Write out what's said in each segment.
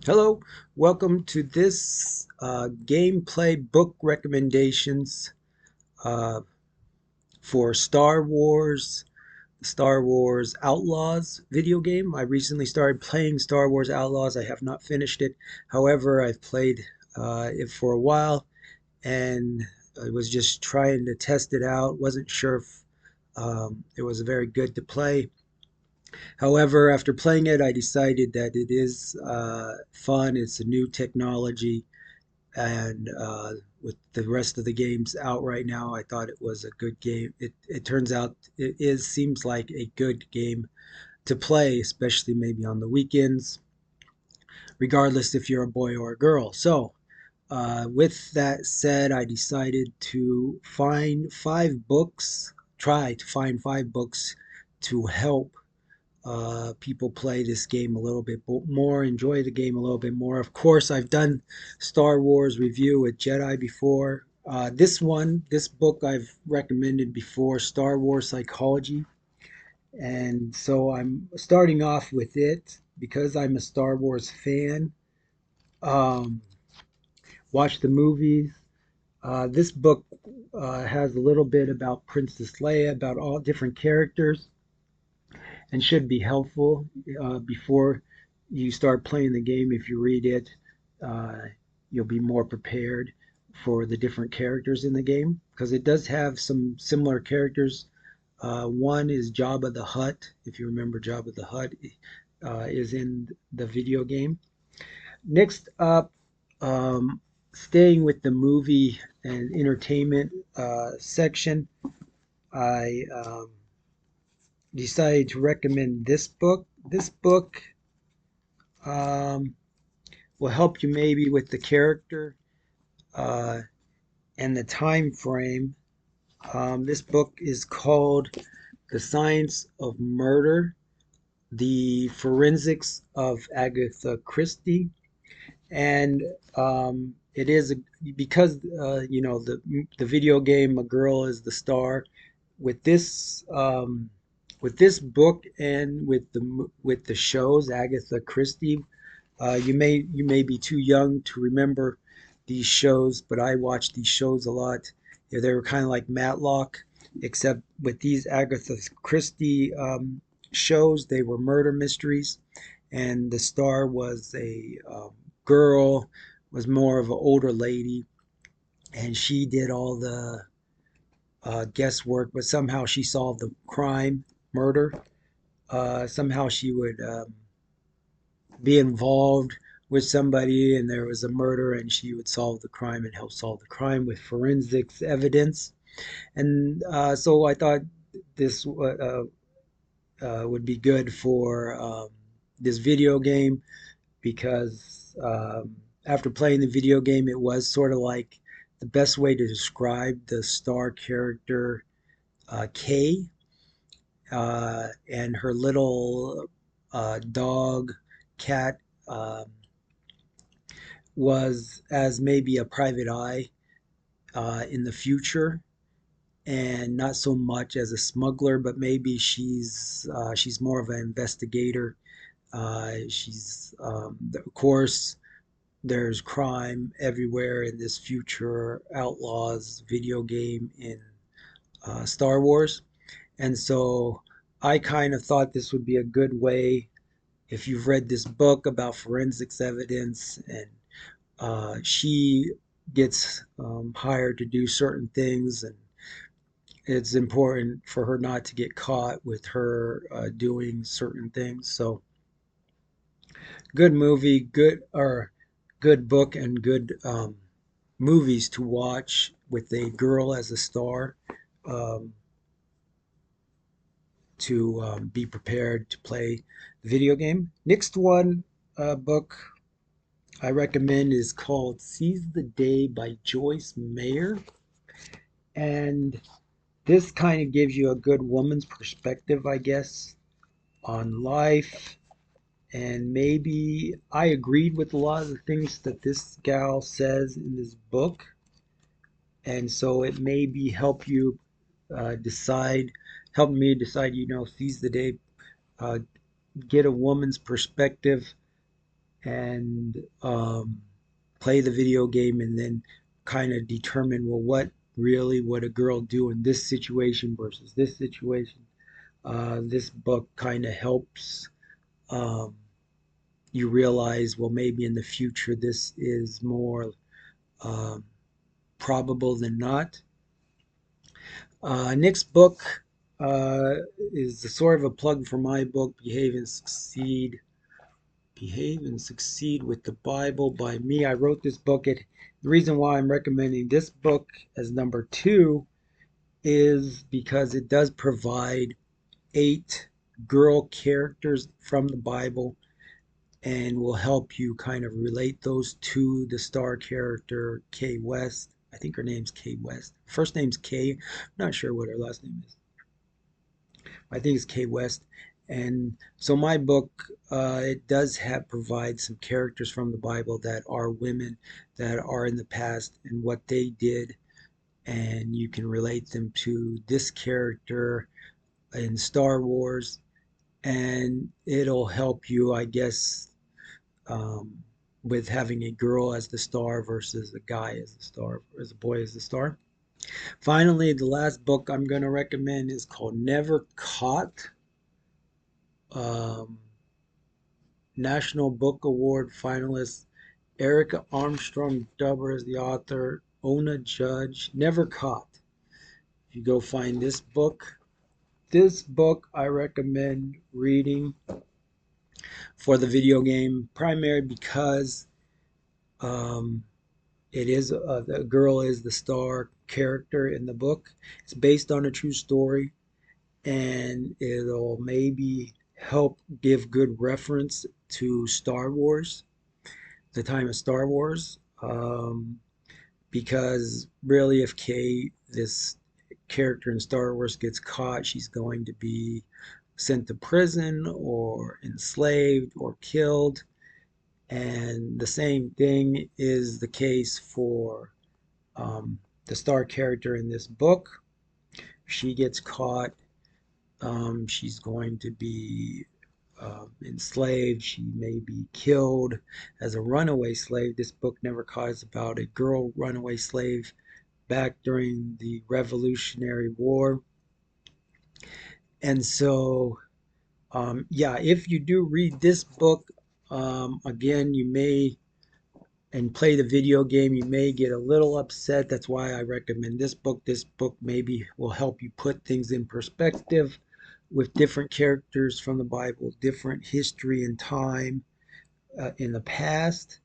Hello, welcome to this gameplay book recommendations uh, for Star Wars Outlaws video game. I recently started playing Star Wars Outlaws. I have not finished it. However, I've played it for a while and I was just trying to test it out. Wasn't sure if it was very good to play. However, after playing it, I decided that it is fun. It's a new technology and with the rest of the games out right now, I thought it was a good game. It turns out it is seems like a good game to play, especially maybe on the weekends, regardless if you're a boy or a girl. So, with that said, I decided to try to find 5 books to help people play this game a little bit more, enjoy the game a little bit more. Of course, I've done Star Wars review with Jedi before. This book I've recommended before, Star Wars Psychology. And so I'm starting off with it because I'm a Star Wars fan. Um, watch the movies. This book has a little bit about Princess Leia, about all different characters, and should be helpful before you start playing the game. If you read it, uh, you'll be more prepared for the different characters in the game because it does have some similar characters. One is Jabba the Hutt. If you remember, Jabba the Hutt is in the video game. Next up, um, staying with the movie and entertainment section, I decided to recommend this book. This book um, will help you maybe with the character uh, and the time frame. This book is called The Science of Murder, The Forensics of Agatha Christie. And it is because the video game A Girl is the Star. With this book and with the shows Agatha Christie. You may be too young to remember these shows, but I watched these shows a lot. Yeah, they were kind of like Matlock, except with these Agatha Christie shows, they were murder mysteries, and the star was a girl, was more of an older lady, and she did all the guesswork, but somehow she solved the crime, murder. Somehow she would be involved with somebody and there was a murder and she would solve the crime and help solve the crime with forensics evidence. And so I thought this would be good for this video game because after playing the video game, it was sort of like the best way to describe the star character Kay and her little dog cat was as maybe a private eye in the future, and not so much as a smuggler, but maybe she's more of an investigator. She's of course there's crime everywhere in this future Outlaws video game in Star Wars, and so I kind of thought this would be a good way if you've read this book about forensics evidence and she gets hired to do certain things, and it's important for her not to get caught with her doing certain things. So, good movie, good book, and good movies to watch with a girl as a star um, to be prepared to play the video game. Next one book I recommend is called Seize the Day by Joyce Mayer. And this kind of gives you a good woman's perspective, I guess, on life. And maybe I agreed with a lot of the things that this gal says in this book. And so it maybe help me decide, seize the day, uh, get a woman's perspective and play the video game and then kind of determine, well, what really would a girl do in this situation versus this situation. This book kind of helps um, you realize, well, maybe in the future this is more um, probable than not. Next book uh, is sort of a plug for my book, Behave and Succeed with the Bible by me. I wrote this book. The reason why I'm recommending this book as number two is because it does provide 8 girl characters from the Bible and will help you kind of relate those to the star character Kay West. I think her name's Kay West. First name's Kay. I'm not sure what her last name is. I think it's Kay West. And so my book, it does have provide some characters from the Bible that are women that are in the past and what they did, and you can relate them to this character in Star Wars, and it'll help you, I guess, um, with having a girl as the star versus a guy as the star, as a boy as the star. Finally, the last book I'm going to recommend is called Never Caught. Um, National Book Award finalist Erica Armstrong Dubber is the author. Ona Judge, Never Caught. If you go find this book I recommend reading for the video game, primarily because um, it is the girl is the star character in the book. It's based on a true story, and it'll maybe help give good reference to Star Wars, the time of Star Wars. Because really, if Kay, this character in Star Wars, gets caught, she's going to be sent to prison or enslaved or killed. And the same thing is the case for the star character in this book. If she gets caught, she's going to be enslaved. She may be killed as a runaway slave. This book Never Caught is about a girl runaway slave back during the Revolutionary War. And so, yeah, if you do read this book, again, you may, and play the video game, you may get a little upset. That's why I recommend this book. This book maybe will help you put things in perspective with different characters from the Bible, different history and time in the past.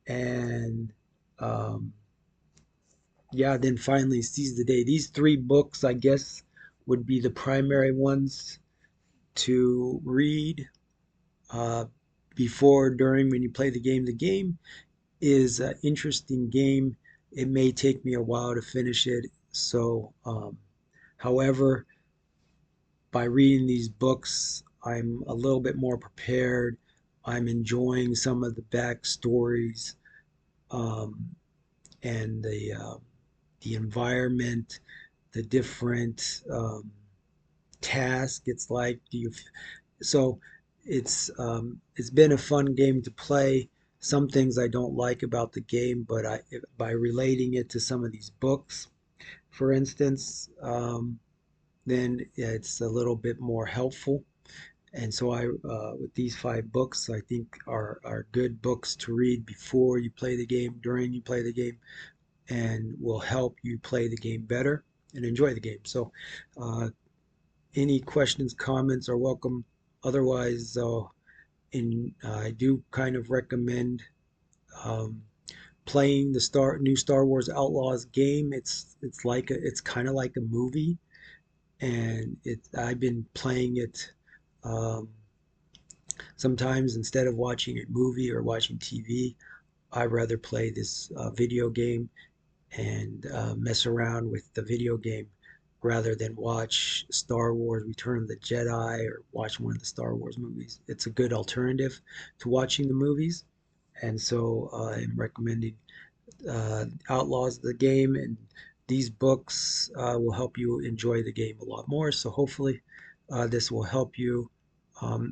And um, yeah, then finally Seize the Day. These 3 books, I guess, would be the primary ones to read uh, before, during, when you play the game. The game is an interesting game. It may take me a while to finish it. So, however, by reading these books, I'm a little bit more prepared. I'm enjoying some of the backstories um, and the environment, the different tasks. It's like, do you so it's been a fun game to play. Some things I don't like about the game, but by relating it to some of these books, for instance, then yeah, it's a little bit more helpful. And so I, with these 5 books, I think are good books to read before you play the game, during you play the game, and will help you play the game better and enjoy the game. So, any questions, comments are welcome. Otherwise, I do kind of recommend um, playing the new Star Wars Outlaws game. It's kind of like a movie, and I've been playing it. Um, Sometimes instead of watching a movie or watching TV, I rather play this video game and mess around with the video game rather than watch Star Wars Return of the Jedi or watch one of the Star Wars movies. It's a good alternative to watching the movies, and so I'm recommending Outlaws the game, and these books will help you enjoy the game a lot more. So hopefully, this will help you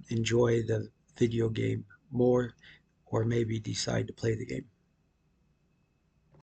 enjoy the video game more. or maybe decide to play the game.